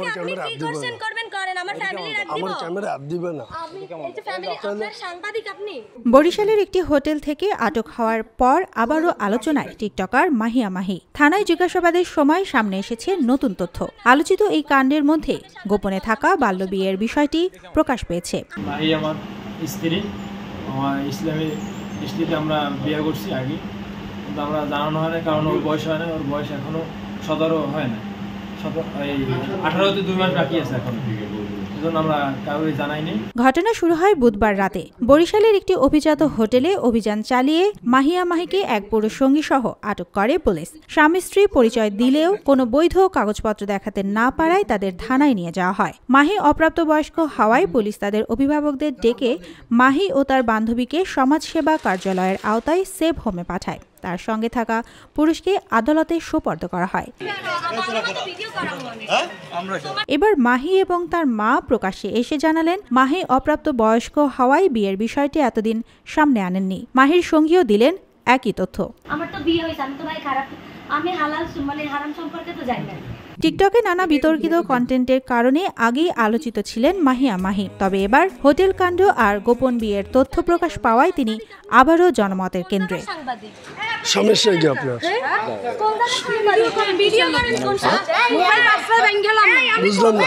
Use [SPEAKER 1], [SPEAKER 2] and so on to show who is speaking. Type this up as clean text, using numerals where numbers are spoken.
[SPEAKER 1] আমার ক্যামেরা হাত দিবেন করবেন করেন আমার ফ্যামিলি রাখ দিব আমার ক্যামেরা হাত দিবেন না এই যে ফ্যামিলি আপনার সাংবাদিক আপনি
[SPEAKER 2] বরিশালের একটি হোটেল থেকে আটক হওয়ার পর আবারও আলোচনায় টিকটকার মাহিয়া মাহি। থানায় জিজ্ঞাসাবাদের সময় সামনে এসেছে নতুন তথ্য। আলোচিত এই কাণ্ডের মধ্যে গোপনে থাকা বাল্যবিয়ের বিষয়টি প্রকাশ পেয়েছে।
[SPEAKER 3] মাহি আমার স্ত্রী, আমার ইসলামী স্ত্রীতে আমরা বিয়ে করছি আগে, কিন্তু আমরা জানানো হয় না, কারণ ওর বয়স হয় না, ওর বয়স এখনো 17 হয় না, 18তে 2 মাস বাকি আছে এখন।
[SPEAKER 2] ঘটনা শুরু হয় বুধবার রাতে। বরিশালের একটি অভিজাত হোটেলে অভিযান চালিয়ে মাহিয়া মাহিকে এক পুরুষ সঙ্গী সহ আটক করে পুলিশ। স্বামী স্ত্রী পরিচয় দিলেও কোনো বৈধ কাগজপত্র দেখাতে না পারায় তাদের থানায় নিয়ে যাওয়া হয়। মাহি অপ্রাপ্তবয়স্ক হওয়ায় পুলিশ তাদের অভিভাবকদের ডেকে মাহি ও তার বান্ধবীকে সমাজসেবা কার্যালয়ের আওতায় সেভ হোমে পাঠায়। তার সঙ্গে থাকা পুরুষকে আদালতে সোপর্দ করা হয়। এবার মাহি এবং তার মা প্রকাশ্যে এসে জানালেন মাহি অপ্রাপ্ত বয়স্ক হওয়ায় বিয়ের বিষয়টি এতদিন সামনে আনেননি। মাহির সঙ্গীও দিলেন একই তথ্য।
[SPEAKER 4] আমার তো বিয়ে হয়েছে, আমি তো ভাই খারাপ, আমি হালাল মানে হারাম সম্পর্কে তো যাই না।
[SPEAKER 2] টিকটকে নানা বিতর্কিত কন্টেন্টের কারণে আগেই আলোচিত ছিলেন মাহিয়া মাহি। তবে এবার হোটেল কাণ্ড আর গোপন বিয়ের তথ্য প্রকাশ পাওয়ায় তিনি আবারও জনমতের কেন্দ্রে।
[SPEAKER 1] সমস্যা কি আপনার? বুঝলাম না।